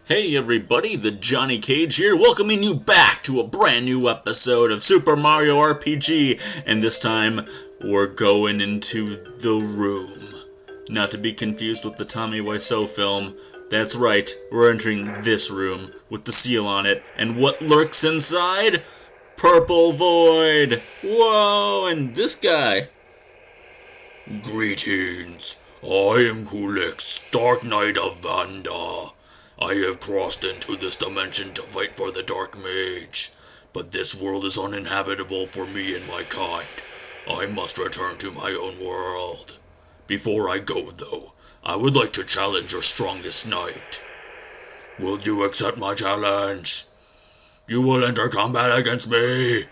Hey everybody, the Johnny Cage here, welcoming you back to a brand new episode of Super Mario RPG, and this time we're going into the room. Not to be confused with the Tommy Wiseau film. That's right, we're entering this room with the seal on it, and what lurks inside? Purple Void! Whoa, and this guy. Greetings, I am Kulix, Dark Knight of Vanda. I have crossed into this dimension to fight for the Dark Mage, but this world is uninhabitable for me and my kind. I must return to my own world. Before I go, though, I would like to challenge your strongest knight. Will you accept my challenge? You will enter combat against me.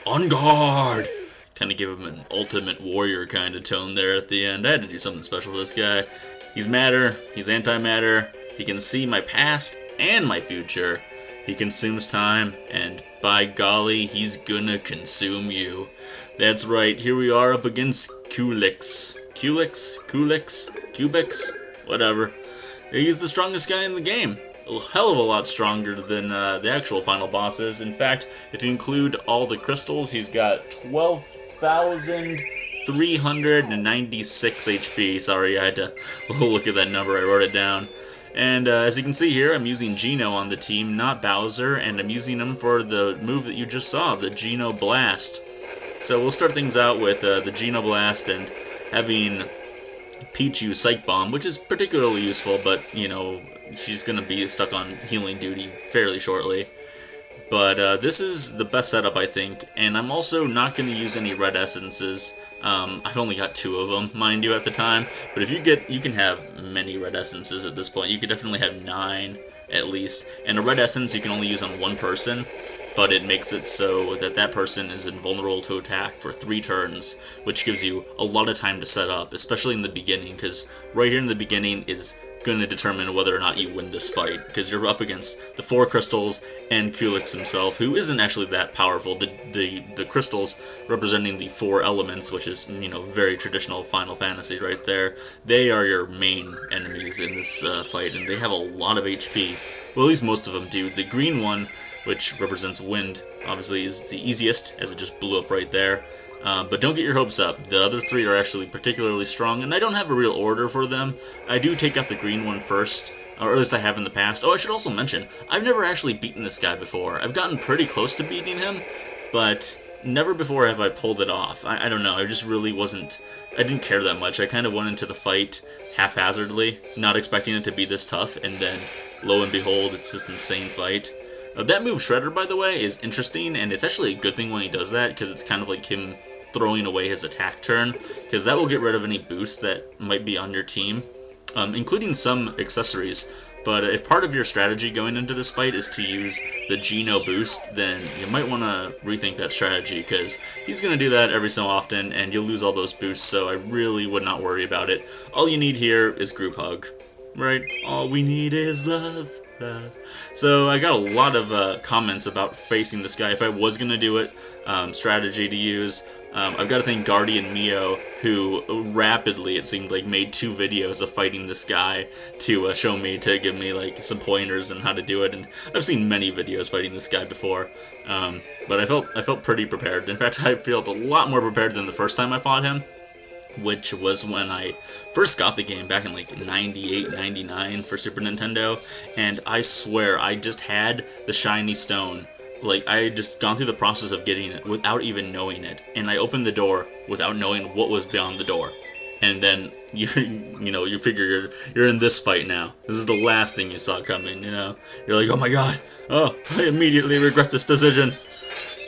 On guard! Kind of give him an Ultimate Warrior kind of tone there at the end. I had to do something special for this guy. He's matter, he's antimatter, he can see my past and my future. He consumes time, and by golly, he's gonna consume you. That's right, here we are up against Kulix. Kubix? Whatever. He's the strongest guy in the game. A hell of a lot stronger than the actual final bosses. In fact, if you include all the crystals, he's got 12,396 HP. Sorry, I had to look at that number. I wrote it down. And as you can see here, I'm using Gino on the team, not Bowser, and I'm using him for the move that you just saw, the Gino Blast. So we'll start things out with the Gino Blast and having Peach use Psych Bomb, which is particularly useful, but, you know, she's going to be stuck on healing duty fairly shortly. But this is the best setup, I think, and I'm also not going to use any red essences. I've only got 2 of them, mind you, at the time. But if you can have many red essences at this point. You could definitely have 9 at least. And a red essence you can only use on one person, but it makes it so that that person is invulnerable to attack for 3 turns, which gives you a lot of time to set up, especially in the beginning, because right here in the beginning is going to determine whether or not you win this fight, because you're up against the 4 crystals and Kulix himself, who isn't actually that powerful. The crystals representing the 4 elements, which is, you know, very traditional Final Fantasy right there, they are your main enemies in this fight, and they have a lot of HP. Well, at least most of them do. The green one, which represents wind, obviously is the easiest, as it just blew up right there. But don't get your hopes up. The other 3 are actually particularly strong, and I don't have a real order for them. I do take out the green one first, or at least I have in the past. Oh, I should also mention, I've never actually beaten this guy before. I've gotten pretty close to beating him, but never before have I pulled it off. I don't know, I just really wasn't... I didn't care that much. I kind of went into the fight haphazardly, not expecting it to be this tough, and then, lo and behold, it's this insane fight. That move, Shredder, by the way, is interesting, and it's actually a good thing when he does that, because it's kind of like him throwing away his attack turn, because that will get rid of any boosts that might be on your team, including some accessories. But if part of your strategy going into this fight is to use the Gino boost, then you might want to rethink that strategy, because he's going to do that every so often, and you'll lose all those boosts, so I really would not worry about it. All you need here is Group Hug, right? All we need is love. So I got a lot of comments about facing this guy. If I was going to do it, strategy to use. I've got to thank Guardian Mio, who rapidly, it seemed like, made 2 videos of fighting this guy to show me, to give me like some pointers on how to do it. And I've seen many videos fighting this guy before, but I felt pretty prepared. In fact, I felt a lot more prepared than the first time I fought him, which was when I first got the game back in like 98, 99 for Super Nintendo, and I swear I just had the shiny stone. Like, I had just gone through the process of getting it without even knowing it, and I opened the door without knowing what was beyond the door. And then, you figure you're in this fight now. This is the last thing you saw coming, you know? You're like, oh my god, oh, I immediately regret this decision.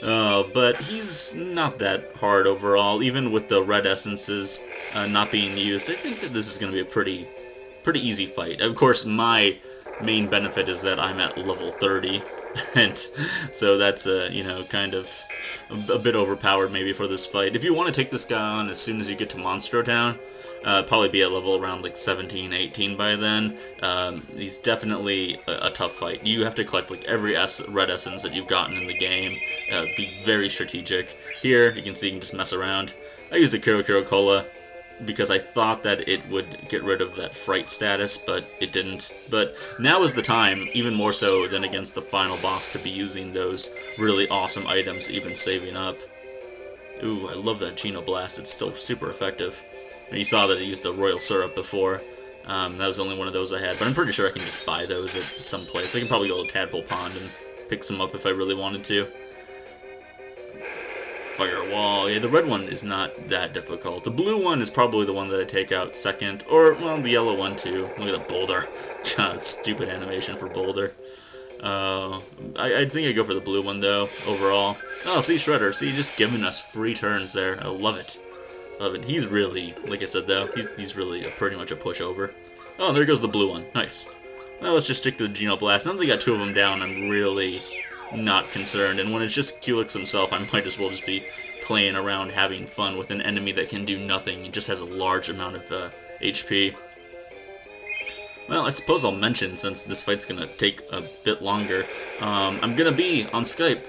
But he's not that hard overall, even with the red essences not being used. I think that this is going to be a pretty easy fight. Of course, my main benefit is that I'm at level 30, and so that's, kind of a bit overpowered maybe for this fight. If you want to take this guy on as soon as you get to Monstro Town, probably be at level around like 17, 18 by then. He's definitely a tough fight. You have to collect like every red essence that you've gotten in the game. Be very strategic. Here, you can see you can just mess around. I used a Kiro Kiro Cola. because I thought that it would get rid of that fright status, but it didn't. But now is the time, even more so than against the final boss, to be using those really awesome items, even saving up. Ooh, I love that Gino Blast. It's still super effective. And you saw that I used the Royal Syrup before. That was the only one of those I had, but I'm pretty sure I can just buy those at some place. I can probably go to Tadpole Pond and pick some up if I really wanted to. Firewall. Yeah, the red one is not that difficult. The blue one is probably the one that I take out second, or, well, the yellow one too. Look at the boulder. God, stupid animation for boulder. I think I go for the blue one, though, overall. Oh, see, Shredder. See, just giving us free turns there. I love it. Love it. He's really, like I said, though, he's really pretty much a pushover. Oh, there goes the blue one. Nice. Well, let's just stick to the Gino Blast. Now that they got two of them down, I'm really not concerned. And when it's just Culex himself, I might as well just be playing around, having fun with an enemy that can do nothing. He just has a large amount of HP. Well, I suppose I'll mention, since this fight's going to take a bit longer, I'm going to be on Skype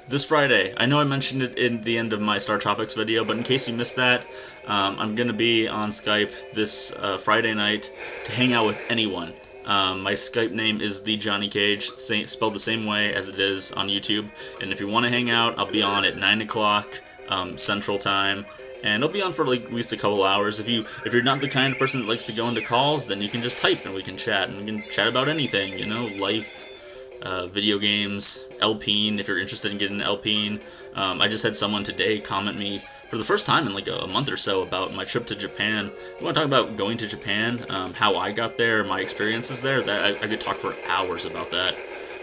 this Friday. I know I mentioned it in the end of my Star Tropics video, but in case you missed that, I'm going to be on Skype this Friday night to hang out with anyone. My Skype name is The Johnny Cage, spelled the same way as it is on YouTube. And if you want to hang out, I'll be on at 9 o'clock Central Time. And I'll be on for like at least a couple hours. If you're not the kind of person that likes to go into calls, then you can just type and we can chat. And we can chat about anything, you know, life, video games, LPing, if you're interested in getting LPing. I just had someone today comment me for the first time in like a month or so about my trip to Japan. You want to talk about going to Japan, how I got there, my experiences there? That I could talk for hours about that.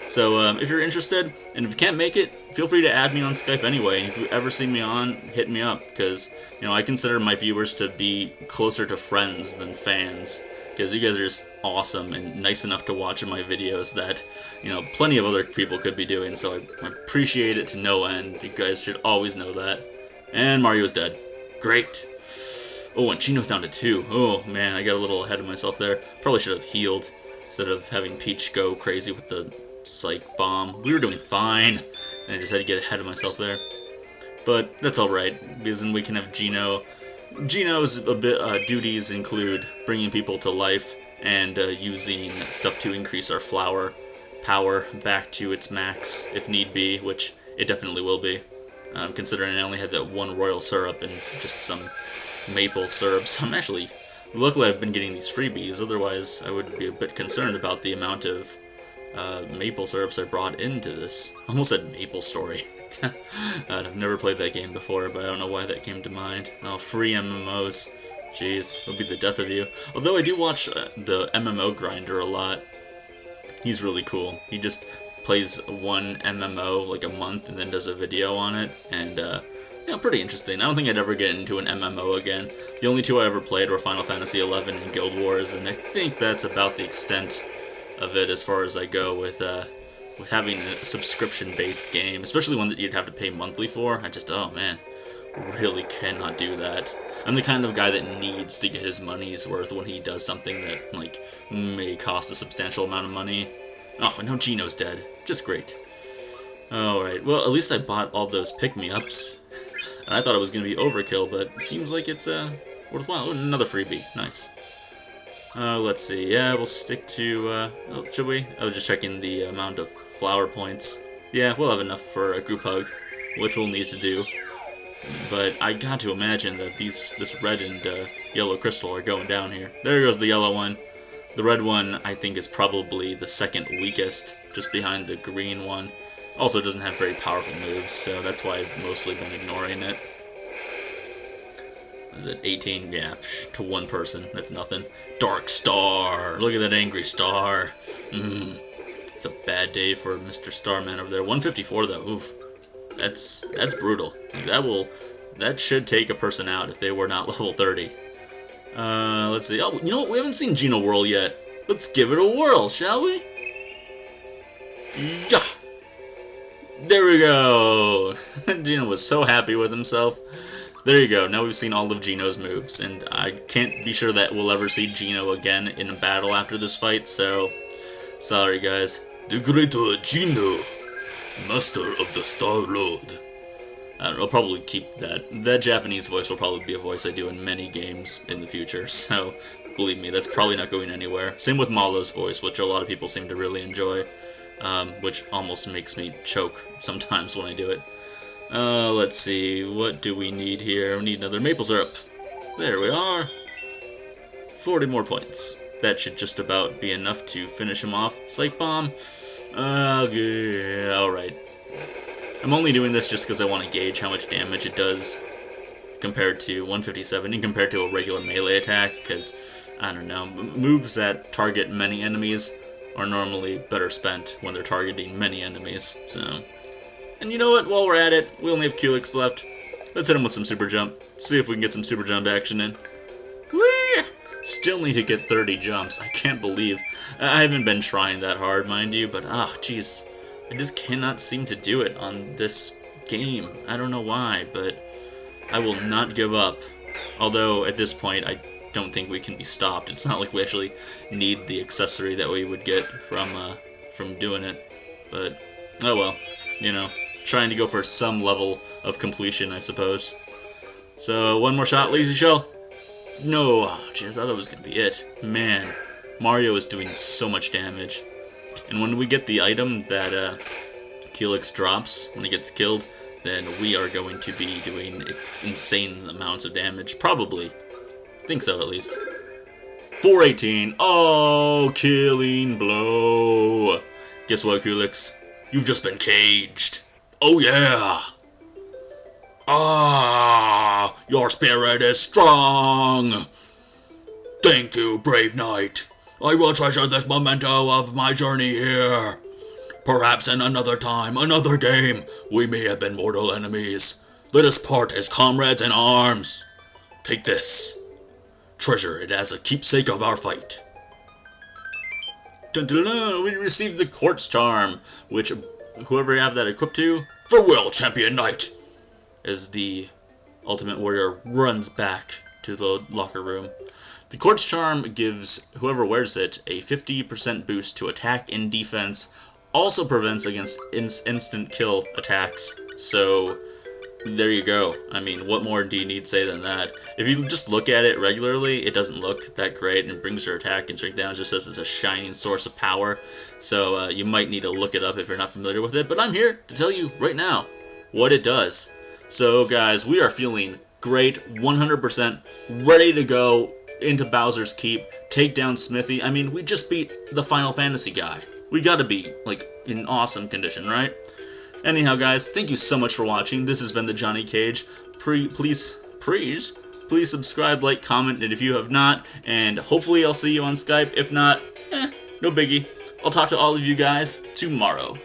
So if you're interested, and if you can't make it, feel free to add me on Skype anyway. And if you ever see me on, hit me up, because you know I consider my viewers to be closer to friends than fans. Because you guys are just awesome and nice enough to watch in my videos that, you know, plenty of other people could be doing. So I appreciate it to no end. You guys should always know that. And Mario's dead. Great. Oh, and Chino's down to 2. Oh, man, I got a little ahead of myself there. Probably should have healed instead of having Peach go crazy with the Psych Bomb. We were doing fine, and I just had to get ahead of myself there. But that's alright, because then we can have Gino. Gino's duties include bringing people to life and using stuff to increase our flower power back to its max, if need be, which it definitely will be. Considering I only had that one Royal Syrup and just some maple syrups. Luckily I've been getting these freebies, otherwise I would be a bit concerned about the amount of maple syrups I brought into this. I almost said Maple Story. I've never played that game before, but I don't know why that came to mind. Oh, free MMOs. Jeez, it'll be the death of you. Although I do watch the MMO Grinder a lot. He's really cool. He just plays one MMO like a month and then does a video on it, and yeah, pretty interesting. I don't think I'd ever get into an MMO again. The only two I ever played were Final Fantasy XI and Guild Wars, and I think that's about the extent of it as far as I go with having a subscription-based game, especially one that you'd have to pay monthly for. Oh man, really cannot do that. I'm the kind of guy that needs to get his money's worth when he does something that, like, may cost a substantial amount of money. Oh, and now Gino's dead. Just great. Alright, well, at least I bought all those pick-me-ups. And I thought it was going to be overkill, but it seems like it's worthwhile. Another freebie. Nice. Let's see. Yeah, we'll stick to, oh, should we? I was just checking the amount of flower points. Yeah, we'll have enough for a group hug, which we'll need to do. But I got to imagine that this red and yellow crystal are going down here. There goes the yellow one. The red one, I think, is probably the second weakest, just behind the green one. Also doesn't have very powerful moves, so that's why I've mostly been ignoring it. Is it 18? Yeah, to one person. That's nothing. Dark Star! Look at that angry star. It's a bad day for Mr. Starman over there. 154 though. Oof. That's brutal. That should take a person out if they were not level 30. Let's see. Oh, you know what? We haven't seen Gino World yet. Let's give it a whirl, shall we? Yeah! There we go! Gino was so happy with himself. There you go. Now we've seen all of Gino's moves, and I can't be sure that we'll ever see Gino again in a battle after this fight, so sorry guys. The great Gino, master of the Star Road. I don't know, I'll probably keep that. That Japanese voice will probably be a voice I do in many games in the future, so believe me, that's probably not going anywhere. Same with Malo's voice, which a lot of people seem to really enjoy, which almost makes me choke sometimes when I do it. Let's see, what do we need here? We need another maple syrup. There we are. 40 more points. That should just about be enough to finish him off. Psych bomb. Yeah, alright. I'm only doing this just because I want to gauge how much damage it does compared to 157 and compared to a regular melee attack, because, I don't know, moves that target many enemies are normally better spent when they're targeting many enemies, so... And you know what, while we're at it, we only have Culex left. Let's hit him with some Super Jump, see if we can get some Super Jump action in. Whee! Still need to get 30 jumps, I can't believe. I haven't been trying that hard, mind you, but, jeez. I just cannot seem to do it on this game. I don't know why, but I will not give up. Although, at this point, I don't think we can be stopped. It's not like we actually need the accessory that we would get from doing it. But, oh well, you know, trying to go for some level of completion, I suppose. So, one more shot, Lazy Shell. No, jeez, I thought that was going to be it. Man, Mario is doing so much damage. And when we get the item that Culex drops when he gets killed, then we are going to be doing insane amounts of damage. Probably. I think so, at least. 418. Oh, killing blow. Guess what, Culex? You've just been caged. Oh, yeah. Your spirit is strong. Thank you, brave knight. I will treasure this memento of my journey here. Perhaps in another time, another game, we may have been mortal enemies. Let us part as comrades in arms. Take this. Treasure it as a keepsake of our fight. Dun, dun, dun, we received the Quartz Charm, which whoever you have that equipped to, farewell, champion knight. As the Ultimate Warrior runs back to the locker room. The Quartz Charm gives whoever wears it a 50% boost to attack and defense, also prevents against instant kill attacks, so there you go. I mean, what more do you need to say than that? If you just look at it regularly, it doesn't look that great, and it brings your attack and strength down. It just says it's a shining source of power, so you might need to look it up if you're not familiar with it, but I'm here to tell you right now what it does. So guys, we are feeling great, 100% ready to go into Bowser's Keep, take down Smithy. I mean, we just beat the Final Fantasy guy. We gotta be, like, in awesome condition, right? Anyhow, guys, thank you so much for watching. This has been the Johnny Cage. Please subscribe, like, comment, and if you have not, and hopefully I'll see you on Skype. If not, no biggie. I'll talk to all of you guys tomorrow.